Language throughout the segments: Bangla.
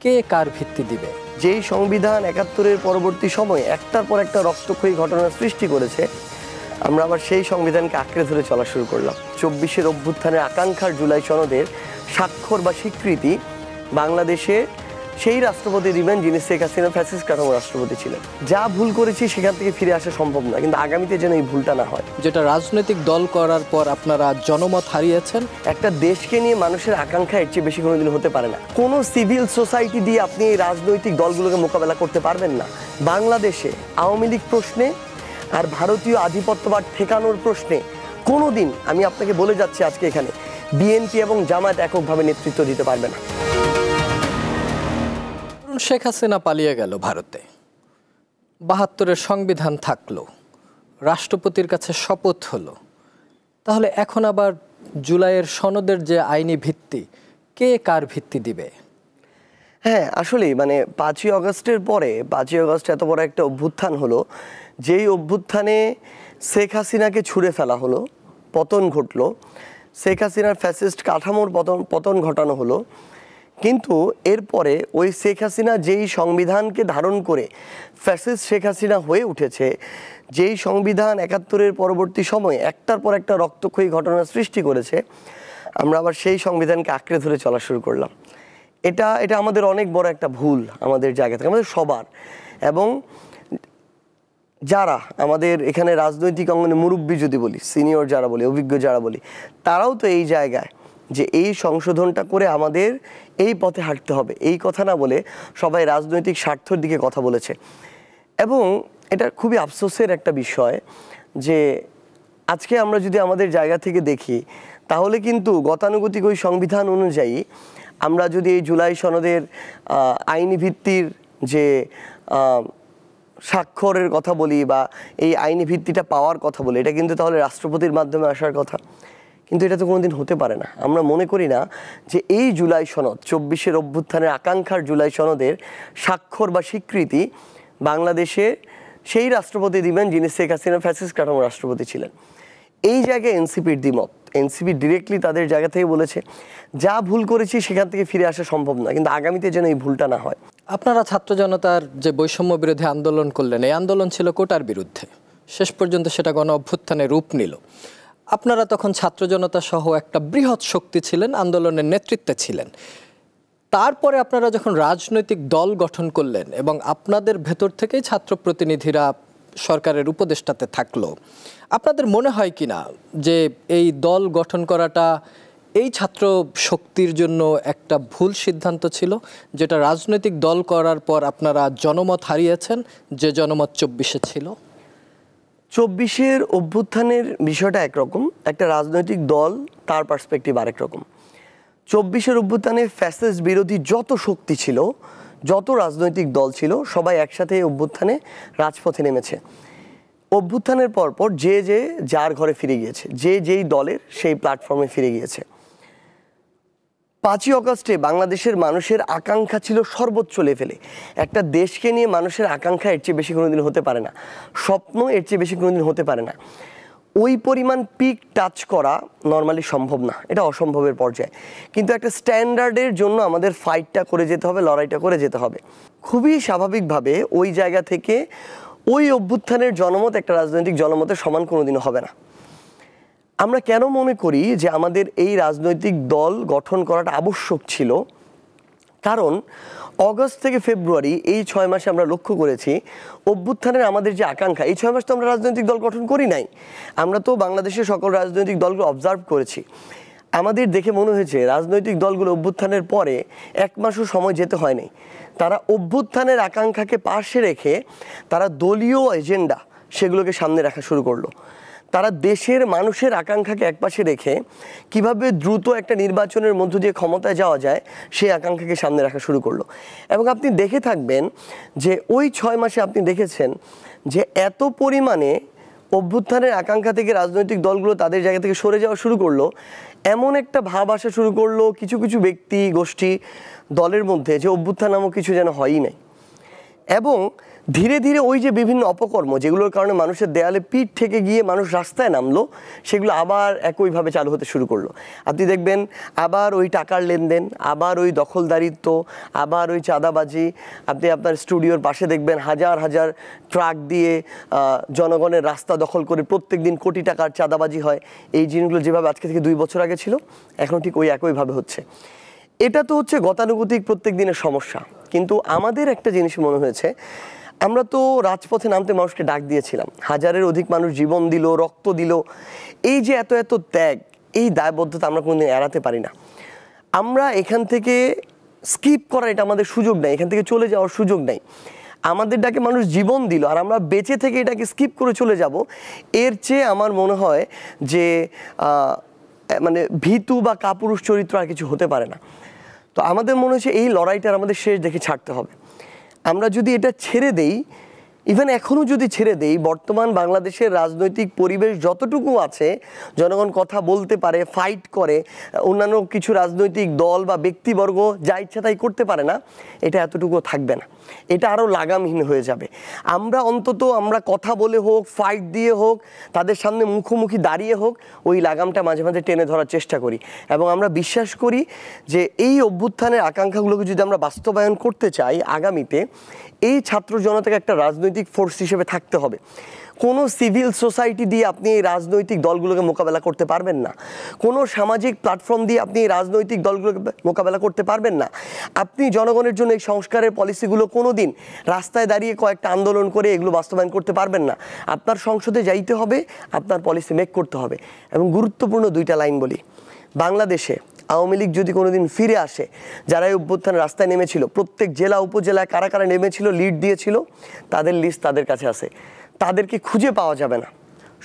কে কার ভিত্তি দিবে? যেই সংবিধান ৭১-এর পরবর্তী সময়ে একটার পর একটা রক্তক্ষয়ী ঘটনার সৃষ্টি করেছে, আমরা আবার সেই সংবিধানকে আঁকড়ে ধরে চলা শুরু করলাম। ২৪-এর অভ্যুত্থানের আকাঙ্ক্ষার জুলাই সনদের স্বাক্ষর বা স্বীকৃতি বাংলাদেশে সেই রাষ্ট্রপতি দিবেন যিনি শেখ হাসিনা ফ্যাসিস্ট কাঠামো রাষ্ট্রপতি ছিলেন। যা ভুল করেছি সেখান থেকে ফিরে আসা সম্ভব না, কিন্তু আগামীতে যেন এই ভুলটা না হয়। যেটা রাজনৈতিক দল করার পর আপনারা জনমত হারিয়েছেন। একটা দেশকে নিয়ে মানুষের আকাঙ্ক্ষা এর চেয়ে বেশি কোনোদিন হতে পারে না। কোনো সিভিল সোসাইটি দিয়ে আপনি এই রাজনৈতিক দলগুলোকে মোকাবেলা করতে পারবেন না। বাংলাদেশে আওয়ামী লীগ প্রশ্নে আর ভারতীয় আধিপত্যবাদ ঠেকানোর প্রশ্নে কোনোদিন, আমি আপনাকে বলে যাচ্ছি আজকে এখানে, বিএনপি এবং জামায়াত এককভাবে নেতৃত্ব দিতে পারবে না। শেখ হাসিনা পালিয়ে গেল ভারতে, ৭২-এর সংবিধান থাকলো, রাষ্ট্রপতির কাছে শপথ হলো, তাহলে এখন আবার জুলাইয়ের সনদের যে আইনি ভিত্তি, কে কার ভিত্তি দিবে? হ্যাঁ, আসলেই মানে ৫ই আগস্টের পরে ৫ই আগস্ট এত বড় একটা অভ্যুত্থান হলো, যেই অভ্যুত্থানে শেখ হাসিনাকে ছুঁড়ে ফেলা হলো, পতন ঘটলো, শেখ হাসিনার ফ্যাসিস্ট কাঠামোর পতন ঘটানো হলো। কিন্তু এরপরে ওই শেখ হাসিনা যেই সংবিধানকে ধারণ করে ফ্যাসিস্ট শেখ হাসিনা হয়ে উঠেছে, যেই সংবিধান ৭১-এর পরবর্তী সময়ে একটার পর একটা রক্তক্ষয়ী ঘটনার সৃষ্টি করেছে, আমরা আবার সেই সংবিধানকে আঁকড়ে ধরে চলা শুরু করলাম। এটা আমাদের অনেক বড় একটা ভুল আমাদের জায়গা থেকে, আমাদের সবার। এবং যারা আমাদের এখানে রাজনৈতিক অঙ্গনে মুরব্বী যদি বলি, সিনিয়র যারা বলি, অভিজ্ঞ যারা বলি, তারাও তো এই জায়গায় যে এই সংশোধনটা করে আমাদের এই পথে হাঁটতে হবে এই কথা না বলে সবাই রাজনৈতিক স্বার্থের দিকে কথা বলেছে। এবং এটা খুবই আফসোসের একটা বিষয় যে আজকে আমরা যদি আমাদের জায়গা থেকে দেখি, তাহলে কিন্তু গতানুগতিক ওই সংবিধান অনুযায়ী আমরা যদি এই জুলাই সনদের আইনি ভিত্তির যে স্বাক্ষরের কথা বলি বা এই আইনি ভিত্তিটা পাওয়ার কথা বলি, এটা কিন্তু তাহলে রাষ্ট্রপতির মাধ্যমে আসার কথা। কিন্তু এটা তো কোনোদিন হতে পারে না। আমরা মনে করি না যে এই জুলাই সনদ, ২৪-এর অভ্যুত্থানের আকাঙ্ক্ষার জুলাই সনদের স্বাক্ষর বা স্বীকৃতি বাংলাদেশে সেই রাষ্ট্রপতি দিবেন যিনি শেখ হাসিনা ফ্যাসিস্ট কাঠামো রাষ্ট্রপতি ছিলেন। এই জায়গায় এনসিপির দ্বিমত। এনসিপি ডিরেক্টলি তাদের জায়গা থেকে বলেছে, যা ভুল করেছি সেখান থেকে ফিরে আসা সম্ভব না, কিন্তু আগামীতে যেন এই ভুলটা না হয়। আপনারা ছাত্র জনতার যে বৈষম্য বিরোধী আন্দোলন করলেন, এই আন্দোলন ছিল কোটার বিরুদ্ধে, শেষ পর্যন্ত সেটা গণ অভ্যুত্থানে রূপ নিল। আপনারা তখন ছাত্র জনতা সহ একটা বৃহৎ শক্তি ছিলেন, আন্দোলনের নেতৃত্বে ছিলেন। তারপরে আপনারা যখন রাজনৈতিক দল গঠন করলেন এবং আপনাদের ভেতর থেকেই ছাত্র প্রতিনিধিরা সরকারের উপদেষ্টাতে থাকলো, আপনাদের মনে হয় কি না যে এই দল গঠন করাটা এই ছাত্র শক্তির জন্য একটা ভুল সিদ্ধান্ত ছিল, যেটা রাজনৈতিক দল করার পর আপনারা জনমত হারিয়েছেন, যে জনমত ২৪-এ ছিল? ২৪-এর অভ্যুত্থানের বিষয়টা একরকম, একটা রাজনৈতিক দল তার পার্সপেক্টিভ আরেক রকম। ২৪-এর অভ্যুত্থানে ফ্যাসিস্ট বিরোধী যত শক্তি ছিল, যত রাজনৈতিক দল ছিল, সবাই একসাথে এই অভ্যুত্থানে রাজপথে নেমেছে। অভ্যুত্থানের পরপর যে যার ঘরে ফিরে গিয়েছে, যেই দলের সেই প্ল্যাটফর্মে ফিরে গিয়েছে। ৫ই আগস্টে বাংলাদেশের মানুষের আকাঙ্ক্ষা ছিল সর্বোচ্চ লেভেলে। একটা দেশকে নিয়ে মানুষের আকাঙ্ক্ষা এর চেয়ে বেশি কোনোদিন হতে পারে না, স্বপ্ন এর চেয়ে বেশি কোনোদিন হতে পারে না। ওই পরিমাণ পিক টাচ করা নর্মালি সম্ভব না, এটা অসম্ভবের পর্যায়ে। কিন্তু একটা স্ট্যান্ডার্ডের জন্য আমাদের ফাইটটা করে যেতে হবে, লড়াইটা করে যেতে হবে। খুবই স্বাভাবিকভাবে ওই জায়গা থেকে ওই অভ্যুত্থানের জনমত একটা রাজনৈতিক জনমতের সমান কোনোদিনও হবে না। আমরা কেন মনে করি যে আমাদের এই রাজনৈতিক দল গঠন করাটা আবশ্যক ছিল? কারণ অগস্ট থেকে ফেব্রুয়ারি এই ৬ মাসে আমরা লক্ষ্য করেছি অভ্যুত্থানের আমাদের যে আকাঙ্ক্ষা, এই ৬ মাস তো আমরা রাজনৈতিক দল গঠন করি নাই, আমরা তো বাংলাদেশের সকল রাজনৈতিক দলগুলো অবজার্ভ করেছি। আমাদের দেখে মনে হয়েছে রাজনৈতিক দলগুলো অভ্যুত্থানের পরে ১ মাসও সময় যেতে হয়নি, তারা অভ্যুত্থানের আকাঙ্ক্ষাকে পাশে রেখে তারা দলীয় এজেন্ডা সেগুলোকে সামনে রাখা শুরু করলো। তারা দেশের মানুষের আকাঙ্ক্ষাকে একপাশে রেখে কিভাবে দ্রুত একটা নির্বাচনের মধ্য দিয়ে ক্ষমতায় যাওয়া যায় সেই আকাঙ্ক্ষাকে সামনে রাখা শুরু করলো। এবং আপনি দেখে থাকবেন যে ওই ৬ মাসে আপনি দেখেছেন যে এত পরিমাণে অভ্যুত্থানের আকাঙ্ক্ষা থেকে রাজনৈতিক দলগুলো তাদের জায়গা থেকে সরে যাওয়া শুরু করলো, এমন একটা ভাব আসা শুরু করলো কিছু কিছু ব্যক্তি গোষ্ঠী দলের মধ্যে যে অভ্যুত্থান নামক কিছু যেন হয়ই নাই। এবং ধীরে ধীরে ওই যে বিভিন্ন অপকর্ম যেগুলোর কারণে মানুষের দেয়ালে পিঠ থেকে গিয়ে মানুষ রাস্তায় নামলো, সেগুলো আবার একইভাবে চালু হতে শুরু করলো। আপনি দেখবেন আবার ওই টাকার লেনদেন, আবার ওই দখলদারিত্ব, আবার ওই চাঁদাবাজি। আপনি আপনার স্টুডিওর পাশে দেখবেন হাজার হাজার ট্রাক দিয়ে জনগণের রাস্তা দখল করে প্রত্যেক দিন কোটি টাকার চাঁদাবাজি হয়। এই জিনিসগুলো যেভাবে আজকে থেকে 2 বছর আগে ছিল, এখন ঠিক ওই একইভাবে হচ্ছে। এটা তো হচ্ছে গতানুগতিক প্রত্যেক দিনের সমস্যা। কিন্তু আমাদের একটা জিনিস মনে হয়েছে, আমরা তো রাজপথে নামতে মানুষকে ডাক দিয়েছিলাম, হাজারের অধিক মানুষ জীবন দিল, রক্ত দিল। এই যে এত এত ত্যাগ, এই দায়বদ্ধতা আমরা কোনোদিন এড়াতে পারি না। আমরা এখান থেকে স্কিপ করার এটা আমাদের সুযোগ নেই, এখান থেকে চলে যাওয়ার সুযোগ নেই। আমাদের ডাকে মানুষ জীবন দিল আর আমরা বেঁচে থেকে এটাকে স্কিপ করে চলে যাব, এর চেয়ে আমার মনে হয় যে মানে ভীতু বা কাপুরুষ চরিত্র আর কিছু হতে পারে না। তো আমাদের মনে হচ্ছে এই লড়াইটার আমাদের শেষ দেখে ছাড়তে হবে। আমরা যদি এটা ছেড়ে দেই, ইভেন এখনও যদি ছেড়ে দেই, বর্তমান বাংলাদেশের রাজনৈতিক পরিবেশ যতটুকু আছে, জনগণ কথা বলতে পারে, ফাইট করে, অন্যান্য কিছু রাজনৈতিক দল বা ব্যক্তিবর্গ যা ইচ্ছা তাই করতে পারে না, এটা এতটুকু থাকবে না, এটা আরও লাগামহীন হয়ে যাবে। আমরা অন্তত আমরা কথা বলে হোক, ফাইট দিয়ে হোক, তাদের সামনে মুখোমুখি দাঁড়িয়ে হোক, ওই লাগামটা মাঝে মাঝে টেনে ধরার চেষ্টা করি। এবং আমরা বিশ্বাস করি যে এই অভ্যুত্থানের আকাঙ্ক্ষাগুলোকে যদি আমরা বাস্তবায়ন করতে চাই আগামীতে, এই ছাত্র জনতাকে একটা রাজনৈতিক ফোর্স হিসেবে থাকতে হবে। কোনো সিভিল সোসাইটি দিয়ে আপনি এই রাজনৈতিক দলগুলোকে মোকাবেলা করতে পারবেন না, কোনো সামাজিক প্ল্যাটফর্ম দিয়ে আপনি এই রাজনৈতিক দলগুলোকে মোকাবেলা করতে পারবেন না। আপনি জনগণের জন্য এই সংস্কারের পলিসিগুলো কোনো দিন রাস্তায় দাঁড়িয়ে কয়েকটা আন্দোলন করে এগুলো বাস্তবায়ন করতে পারবেন না। আপনার সংসদে যাইতে হবে, আপনার পলিসি মেক করতে হবে। এবং গুরুত্বপূর্ণ 2টা লাইন বলি, বাংলাদেশে আওয়ামী লীগ যদি কোনোদিন ফিরে আসে, যারা এই অভ্যুত্থানের রাস্তায় নেমেছিল, প্রত্যেক জেলা উপজেলায় কারা কারা নেমেছিল, লিড দিয়েছিল, তাদের লিস্ট তাদের কাছে আছে। তাদেরকে খুঁজে পাওয়া যাবে না,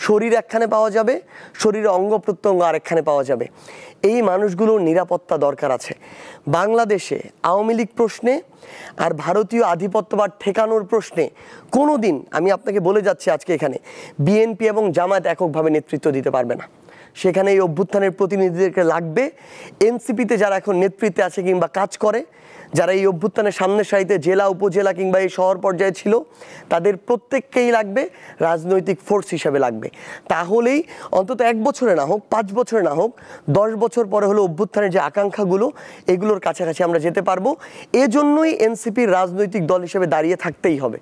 শরীর একখানে পাওয়া যাবে, শরীরের অঙ্গ প্রত্যঙ্গ আরেকখানে পাওয়া যাবে। এই মানুষগুলোর নিরাপত্তা দরকার আছে। বাংলাদেশে আওয়ামী লীগ প্রশ্নে আর ভারতীয় আধিপত্যবাদ ঠেকানোর প্রশ্নে কোনো দিন, আমি আপনাকে বলে যাচ্ছি আজকে এখানে, বিএনপি এবং জামায়াত এককভাবে নেতৃত্ব দিতে পারবে না। সেখানে এই অভ্যুত্থানের প্রতিনিধিদেরকে লাগবে। এনসিপিতে যারা এখন নেতৃত্বে আছে কিংবা কাজ করে, যারা এই অভ্যুত্থানের সামনের সারিতে জেলা উপজেলা কিংবা এই শহর পর্যায়ে ছিল, তাদের প্রত্যেককেই লাগবে, রাজনৈতিক ফোর্স হিসেবে লাগবে। তাহলেই অন্তত 1 বছরে না হোক, 5 বছরে না হোক, 10 বছর পরে হলো অভ্যুত্থানের যে আকাঙ্ক্ষাগুলো, এগুলোর কাছাকাছি আমরা যেতে পারবো। এজন্যই এনসিপির রাজনৈতিক দল হিসেবে দাঁড়িয়ে থাকতেই হবে।